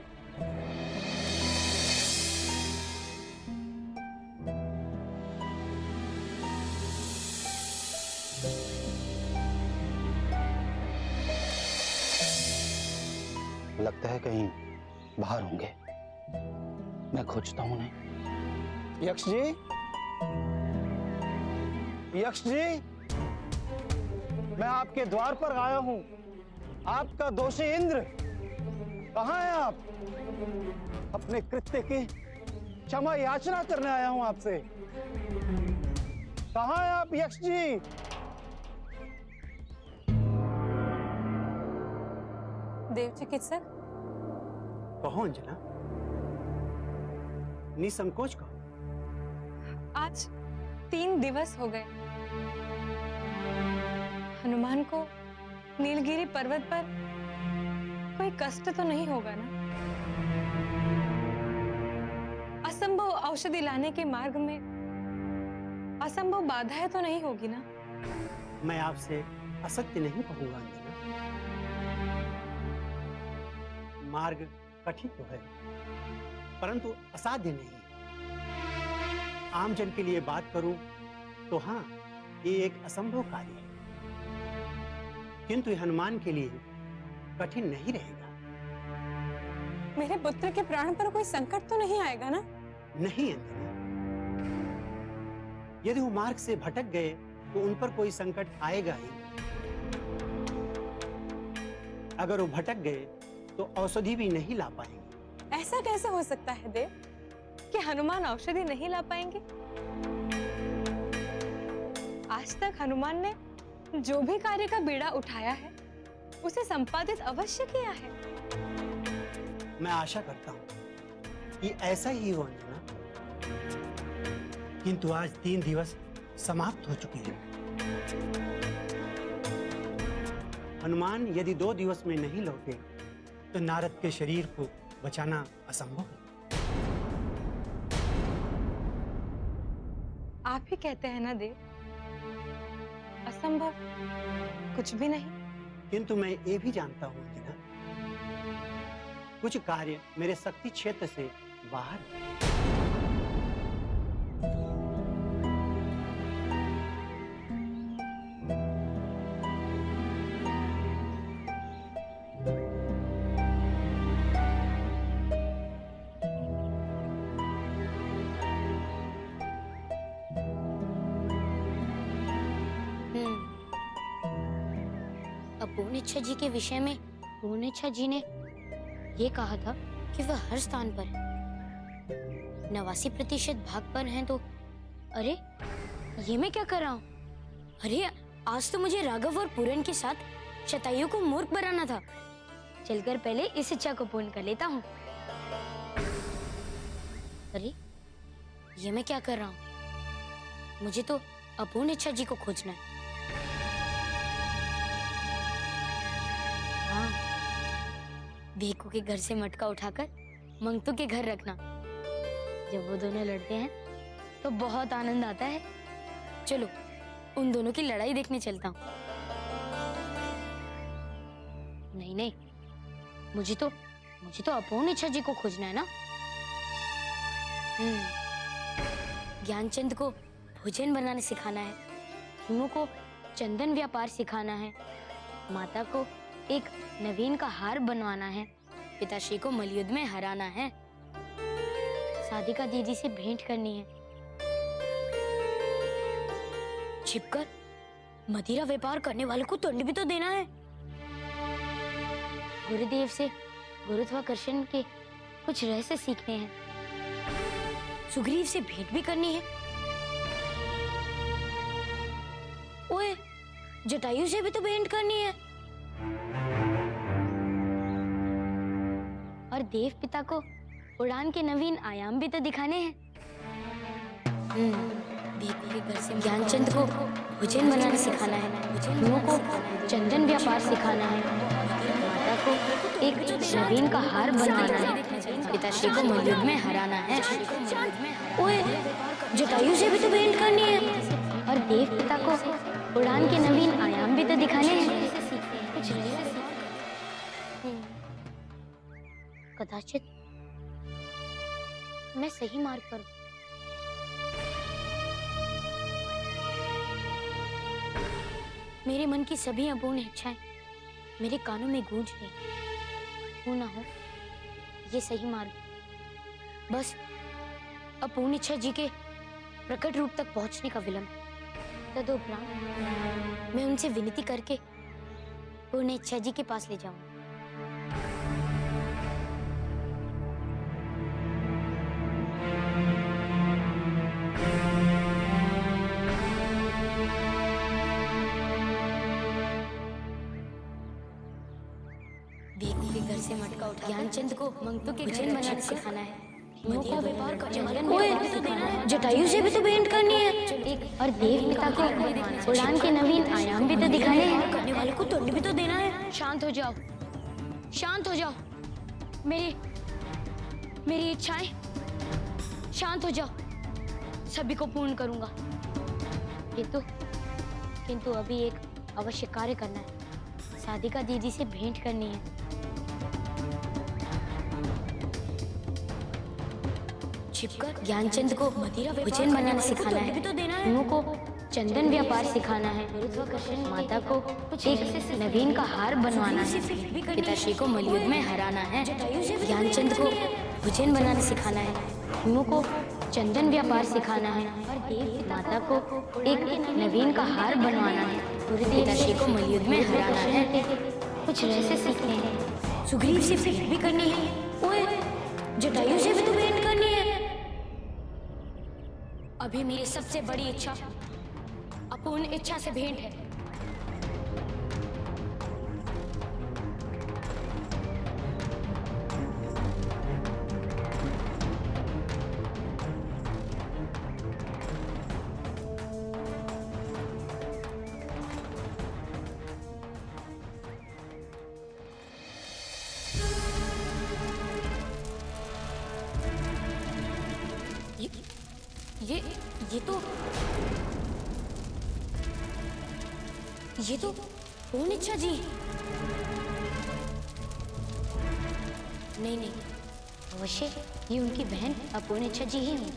लगता है कहीं बाहर होंगे, मैं खोजता हूं उन्हें। यक्ष जी, यक्ष जी, मैं आपके द्वार पर आया हूं। आपका दोषी इंद्र कहां है? आप अपने कृत्य की क्षमा याचना करने आया हूं आपसे। कहां है आप यक्ष जी? देव चिकित्सक, कहो अंजना, निसंकोच कहो। आज 3 दिवस हो गए हनुमान को नीलगिरी पर्वत पर कोई कष्ट तो नहीं होगा ना? असंभव औषधि लाने के मार्ग में असंभव बाधाएं तो नहीं होगी ना? मैं आपसे असत्य नहीं कहूंगा अंजना। मार्ग कठिन तो है, परंतु असाध्य नहीं। आमजन के लिए बात करूं तो हाँ, ये एक असंभव कार्य है, किंतु हनुमान के लिए कठिन नहीं रहेगा। मेरे पुत्र के प्राण पर कोई संकट तो नहीं आएगा ना? नहीं अंजना, यदि वो मार्ग से भटक गए तो उन पर कोई संकट आएगा ही। अगर वो भटक गए तो औषधि भी नहीं ला पाएंगे। ऐसा कैसे हो सकता है देव कि हनुमान औषधि नहीं ला पाएंगे? आज तक हनुमान ने जो भी कार्य का बीड़ा उठाया है उसे संपादित अवश्य किया है। मैं आशा करता हूं कि ऐसा ही हो अंजना, किंतु आज 3 दिवस समाप्त हो चुके हैं। हनुमान यदि 2 दिवस में नहीं लौटे तो नारद के शरीर को बचाना असंभव है। आप ही कहते हैं ना देव, असंभव कुछ भी नहीं। किंतु मैं ये भी जानता हूं अंजना, कुछ कार्य मेरे शक्ति क्षेत्र से बाहर है। पूर्णिच्छा जी के विषय में पूर्णिच्छा जी ने ये कहा था कि वह हर स्थान पर 89% भाग पर हैं, तो अरे ये मैं क्या कर रहा हूँ? अरे आज तो मुझे राघव और पूरन के साथ शतायु को मूर्ख बनाना था। चलकर पहले इस इच्छा को पूर्ण कर लेता हूँ। अरे ये मैं क्या कर रहा हूँ? मुझे तो अपूर्णिच्छा जी को खोजना है। भीखू के घर से मटका उठाकर मंगतू के घर रखना। जब वो दोनों लड़ते हैं तो बहुत आनंद आता है। चलो उन दोनों की लड़ाई देखने चलता हूँ। नहीं नहीं, मुझे तो अपूर्णिच्छा जी को खोजना है ना। ज्ञानचंद को भोजन बनाने सिखाना है, हिमू को चंदन व्यापार सिखाना है, माता को एक नवीन का हार बनवाना है, पिताश्री को मलयुद्ध में हराना है, साधिका दीदी से भेंट करनी है। छिपकर मदिरा व्यापार करने वालों को दंड भी तो देना है। गुरुदेव से गुरुत्वाकर्षण के कुछ रहस्य सीखने हैं। सुग्रीव से भेंट भी करनी है। ओए, जटायु से भी तो भेंट करनी है। और देव पिता को उड़ान के नवीन आयाम भी तो दिखाने हैं। घर से ज्ञानचंद को भोजन बनाना सिखाना है। नुओं को चंदन व्यापार सिखाना है। माता को एक नवीन का हार बनवाना है। पिताश्री को मलयुद्ध में हराना है। ओए, जटायु से भी तो भेंट करनी है। और देव पिता को उड़ान के नवीन आयाम भी तो दिखाने हैं। कदाचित मैं सही मार्ग पर हूं। मेरे मन की सभी अपूर्ण इच्छाएं मेरे कानों में गूंज रही। हो ना हो ये सही मार्ग, बस अपूर्ण इच्छा जी के प्रकट रूप तक पहुंचने का विलंब। तदुपरांत मैं उनसे विनती करके पूर्ण इच्छा जी के पास ले जाऊं। घर से मटका उठा ज्ञानचंद को मंगतों के भोजन बनाना सिखाना है। मदिरा व्यापार का जटायु से भी तो भेंट करनी है। और देव पिता को उड़ान के नवीन आयाम भी तो दिखाने हैं। करने वाले को दंड भी तो देना है। शांत हो जाओ, शांत हो जाओ। मेरी इच्छाएं शांत हो जाओ। सभी को पूर्ण करूंगा। किंतु अभी एक अवश्य कार्य करना है। साधिका दीदी से भेंट करनी है। छिपकर ज्ञानचंद को मदिरा भोजन बनाना सिखाना है। नुओं को चंदन व्यापार सिखाना है। माता को एक नवीन का हार बनवाना है। पिताश्री को मलयुद्ध में हराना है। ज्ञानचंद को भोजन बनाना सिखाना है। नुओं को चंदन व्यापार सिखाना है। माता को एक नवीन का हार बनवाना है। पिताश्री को मलयुद्ध में हराना है। कुछ रहस्य सीखने हैं। सुग्रीव से भेंट भी करनी है। ओए, जटायु से भी तो भेंट करनी है। अभी मेरी सबसे बड़ी इच्छा अपूर्ण इच्छा से भेंट है। ये तो पूर्ण इच्छा जी। नहीं, अवश्य ये उनकी बहन अपूर्ण इच्छा जी ही हुई।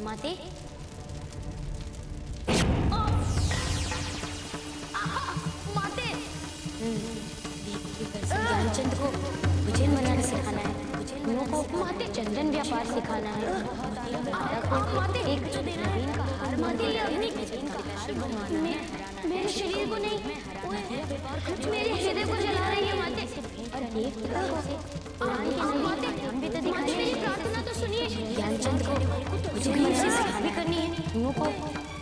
माते, ज्ञानचंद को भोजन बनाना सिखाना है। नुओं को माते चंदन व्यापार सिखाना है। माता को एक नवीन का हार बनवाना है। मेरे शरीर को नहीं, मेरे हृदय को जला रही है माते। और देव हम भी तो दिखाई। मेरी प्रार्थना तो सुनिए। ज्ञानचंद को भोजन भी करनी है। नुओं को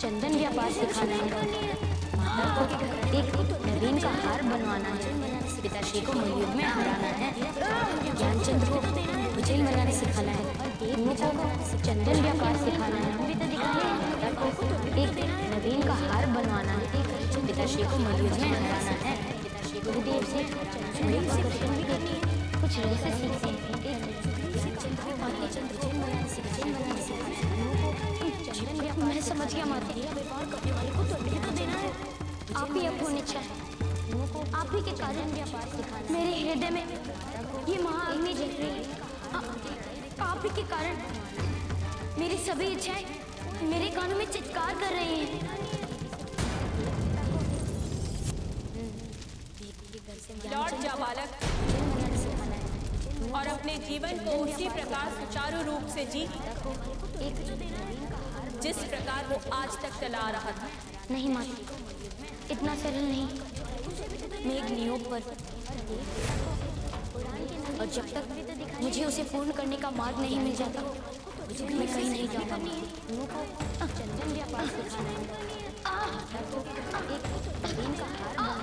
चंदन व्यापार सिखाना है। माता को एक नवीन का हार बनवाना है। पिताश्री को मलयुद्ध में हराना है। ज्ञानचंद को भोजन बनाना सिखाना है। नुओं को चंदन व्यापार सिखाना है। माता को एक नवीन का हार बनवाना है। पिताश्री को मलयुद्ध में हराना है। गुरुदेव से गुरुत्वाकर्षण भी करनी है। कुछ रहस्य सीखते हैं। मैं समझ गया माता। व्यापार करने वाले को दंड भी तो देना है। आप ही अपूर्ण इच्छा है। आप ही के कारण व्यापार सिखाना। मेरे हृदय में ये महाअग्नि जल रही है। आप ही के कारण मेरी सभी इच्छाएं मेरे कानों में चित्कार कर रही हैं। लौट जा बालक। और अपने जीवन को उसी प्रकार सुचारू रूप से जी जिस प्रकार वो आज तक चला आ रहा था। नहीं माते, इतना सरल नहीं। मैं एक नियोग पर और जब तक मुझे उसे पूर्ण करने का मार्ग नहीं मिल जाता मैं कहीं नहीं जाऊंगा।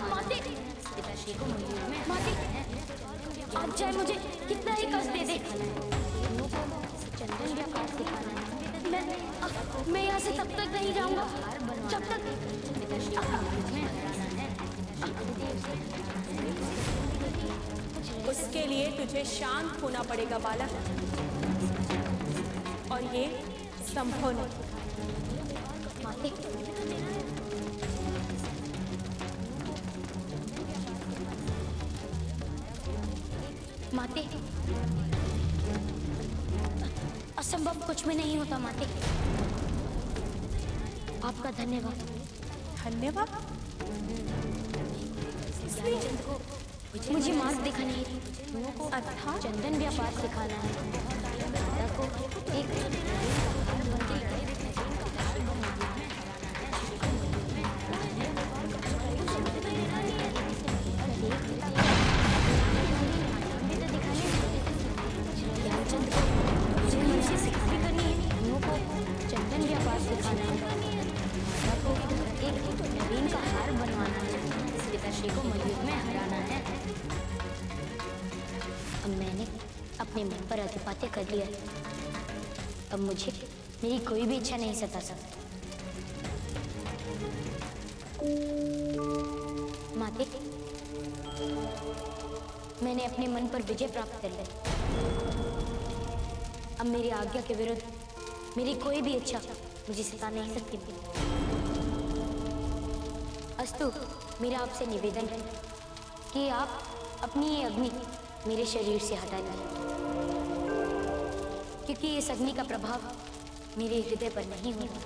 माते, आप चाहे मुझे कितना ही कष्ट दे दे, मैं यहाँ से तब तक नहीं जाऊंगा जब तक उसके लिए तुझे शांत होना पड़ेगा बालक, और ये संभव नहीं। माते, माते, असंभव कुछ में नहीं होता माते। आपका धन्यवाद। धन्यवाद? मुझे मार्ग दिखाना है, अर्थात चंदन व्यापार सिखाना है। चंदन व्यापार सिखाना है, एक नवीन का हार बनवाना है, पिताश्री को मलयुद्ध में हराना है। अब मैंने अपने मन पर अधिपत्य कर लिया है। अब मुझे मेरी कोई भी इच्छा नहीं सता सकती। माते, मैंने अपने मन पर विजय प्राप्त कर ली। अब मेरी आज्ञा के विरुद्ध मेरी कोई भी इच्छा मुझे सता नहीं सकती। अस्तु, मेरा आपसे निवेदन है कि आप अपनी ये अग्नि मेरे शरीर से हटा दीजिए, क्योंकि इस अग्नि का प्रभाव मेरे हृदय पर नहीं हो रहा।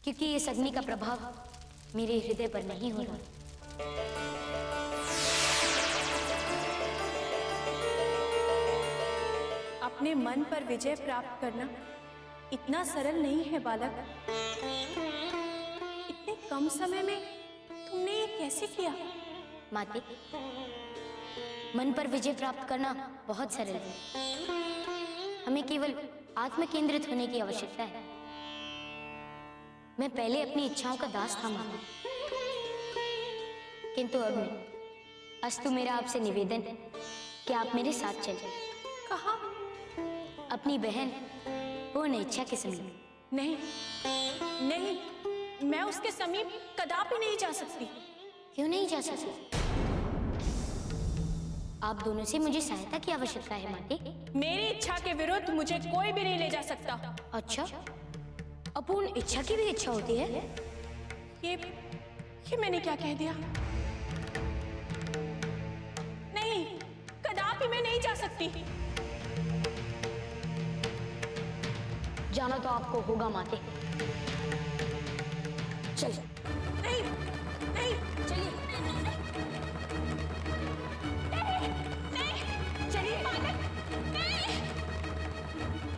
क्योंकि इस अग्नि का प्रभाव मेरे हृदय पर नहीं हो रहा। अपने मन पर विजय प्राप्त करना इतना सरल नहीं है बालक। इतने कम समय में तुमने ये कैसे किया? माते, मन पर विजय प्राप्त करना बहुत सरल है। हमें केवल आत्म केंद्रित होने की आवश्यकता है। मैं पहले अपनी इच्छाओं का दास था माता, किंतु अब नहीं। अस्तु, मेरा आपसे निवेदन है कि आप मेरे साथ चलें। कहाँ? अपनी बहन पूर्ण इच्छा के समीप। नहीं नहीं, मैं उसके समीप कदापि नहीं जा सकती। क्यों नहीं जा सकती? आप दोनों से मुझे सहायता की आवश्यकता है माते। मेरी इच्छा के विरुद्ध मुझे कोई भी नहीं ले जा सकता। अच्छा, अपूर्ण इच्छा की भी इच्छा होती है? ये मैंने क्या कह दिया? नहीं, कदापि मैं नहीं जा सकती। जाना तो आपको होगा माते। चलो। नहीं नहीं, चलिए। नहीं, चलिए बालक। नहीं,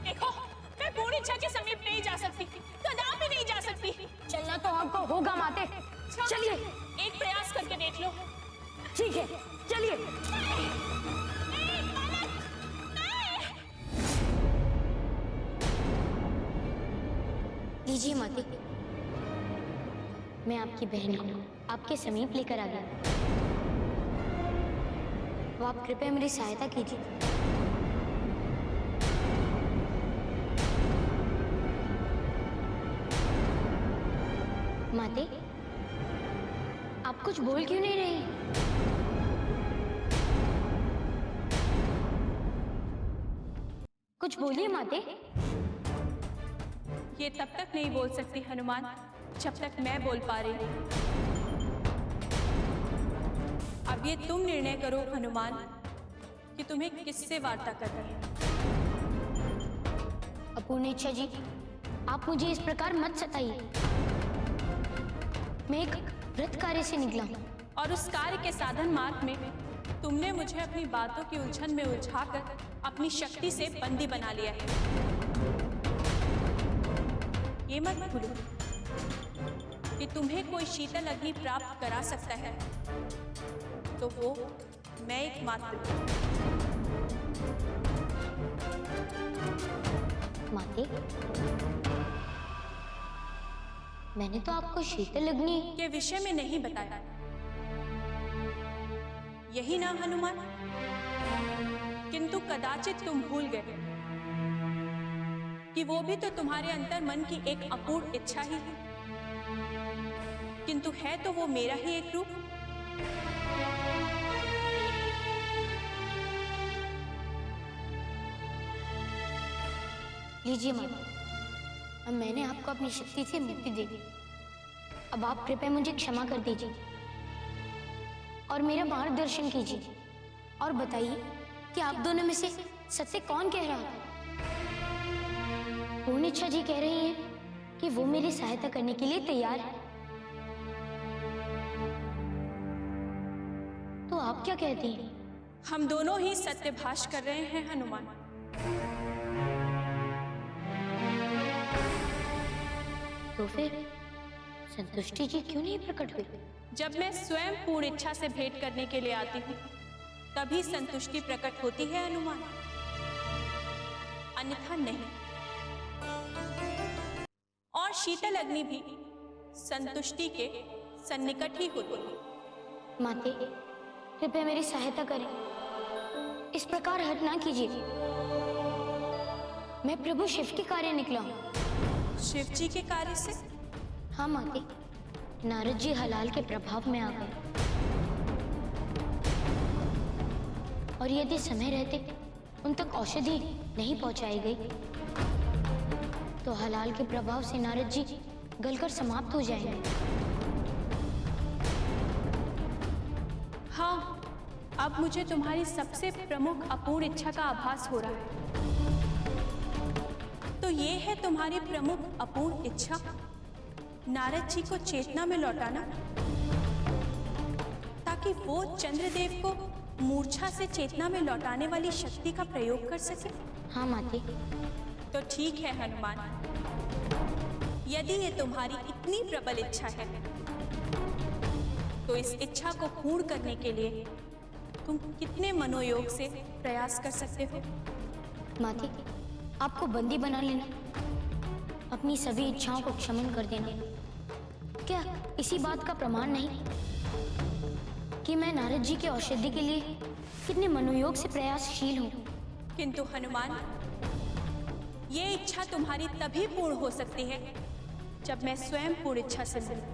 देखो, मैं पूर्ण इच्छा के समीप नहीं जा सकती, कदापि नहीं जा सकती। चलना तो आपको होगा माते। चलिए, एक प्रयास करके देख लो। ठीक है, चलिए। लीजिए माते, मैं आपकी बहन को आपके समीप लेकर आ गया। तो आप कृपया मेरी सहायता कीजिए। माते, आप कुछ बोल क्यों नहीं रही? कुछ बोलिए माते। ये तब तक नहीं बोल सकती हनुमान जब तक मैं बोल पा रही। अब ये तुम निर्णय करो हनुमान कि तुम्हें किससे वार्ता करनी है। अपूर्णेच्छा जी, आप मुझे इस प्रकार मत सताइए। मैं एक व्रत कार्य से निकला हूँ। और उस कार्य के साधन मार्ग में तुमने मुझे अपनी बातों की उलझन में उलझाकर अपनी शक्ति से बंदी बना लिया है। ये मत भूलो कि तुम्हें कोई शीतल अग्नि प्राप्त करा सकता है तो वो मैं एकमात्र हूं। माते, मैंने तो आपको शीतल अग्नि के विषय में नहीं बताया, यही ना हनुमान? किंतु कदाचित तुम भूल गए कि वो भी तो तुम्हारे अंतर मन की एक अपूर्ण इच्छा ही है, किंतु है तो वो मेरा ही एक रूप। लीजिए माता, अब मैंने आपको अपनी शक्ति से मुक्ति दे दी। अब आप कृपया मुझे क्षमा कर दीजिए और मेरा मार्गदर्शन कीजिए और बताइए कि आप दोनों में से सत्य कौन कह रहा है? पूर्णिच्छा जी कह रही हैं कि वो मेरी सहायता करने के लिए तैयार है, तो आप क्या कहती हैं? हम दोनों ही सत्यभाष कर रहे हैं हनुमान। तो फिर संतुष्टि जी क्यों नहीं प्रकट हुई? जब मैं स्वयं पूर्ण इच्छा से भेंट करने के लिए आती हूँ तभी संतुष्टि प्रकट होती है हनुमान, अन्यथा नहीं। और शीतल अग्नि भी संतुष्टि के सन्निकट ही होती है। माते, कृपया मेरी सहायता करें, इस प्रकार हट ना कीजिए। मैं प्रभु शिव के कार्य निकला हूँ। शिव जी के कार्य से? हाँ माते, नारद जी हलाल के प्रभाव में आ गए और यदि समय रहते उन तक औषधि नहीं पहुंचाई गई तो हलाल के प्रभाव से नारद जी गलकर समाप्त हो जाएंगे। हाँ, अब मुझे तुम्हारी सबसे प्रमुख अपूर्ण इच्छा का आभास हो रहा है। तो ये है तुम्हारी प्रमुख अपूर्ण इच्छा, नारद जी को चेतना में लौटाना, ताकि वो चंद्रदेव को मूर्छा से चेतना में लौटाने वाली शक्ति का प्रयोग कर सके। हाँ माते। तो ठीक है हनुमान, यदि ये तुम्हारी इतनी प्रबल इच्छा है तो इस इच्छा को पूर्ण करने के लिए तुम कितने मनोयोग से प्रयास कर सकते हो? माते, आपको बंदी बना लेना, अपनी सभी इच्छाओं को क्षमन कर देना, क्या इसी बात का प्रमाण नहीं कि मैं नारद जी के औषधि के लिए कितने मनोयोग से प्रयासशील हूँ? किंतु हनुमान, ये इच्छा तुम्हारी तभी पूर्ण हो सकती है जब मैं स्वयं पूर्ण इच्छा से मिलूं,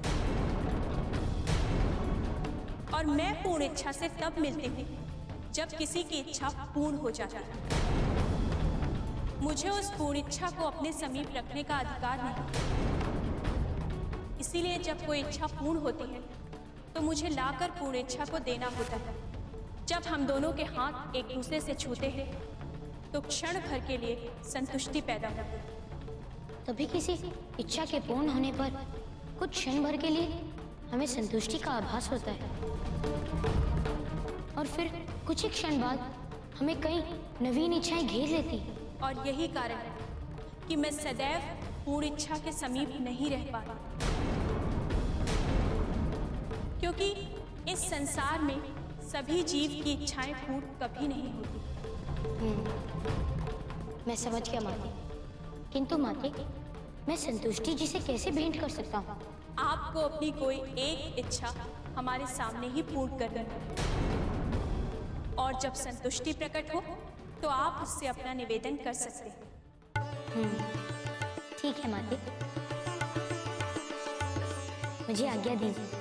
और मैं पूर्ण इच्छा से तब मिलती हूँ जब किसी की इच्छा पूर्ण हो जाती है। मुझे उस पूर्ण इच्छा को अपने समीप रखने का अधिकार नहीं, इसीलिए जब कोई इच्छा पूर्ण होती है तो मुझे लाकर पूर्ण इच्छा को देना होता है। जब हम दोनों के हाथ एक दूसरे से छूते हैं तो क्षण भर के लिए संतुष्टि पैदा होती है। तभी किसी इच्छा के पूर्ण होने पर कुछ क्षण भर के लिए हमें संतुष्टि का आभास होता है और फिर कुछ ही क्षण बाद हमें कई नवीन इच्छाएं घेर लेती हैं। और यही कारण है कि मैं सदैव पूर्ण इच्छा के समीप नहीं रह पाता, क्योंकि इस संसार में सभी जीव की इच्छाएं पूर्ण कभी नहीं होती। मैं समझ गया माते, किंतु माते, मैं संतुष्टि जी से कैसे भेंट कर सकता हूँ? आपको अपनी कोई एक इच्छा हमारे सामने ही पूर्ण करनी है, और जब संतुष्टि प्रकट हो तो आप उससे अपना निवेदन कर सकते हैं। ठीक है माते, मुझे आज्ञा दीजिए।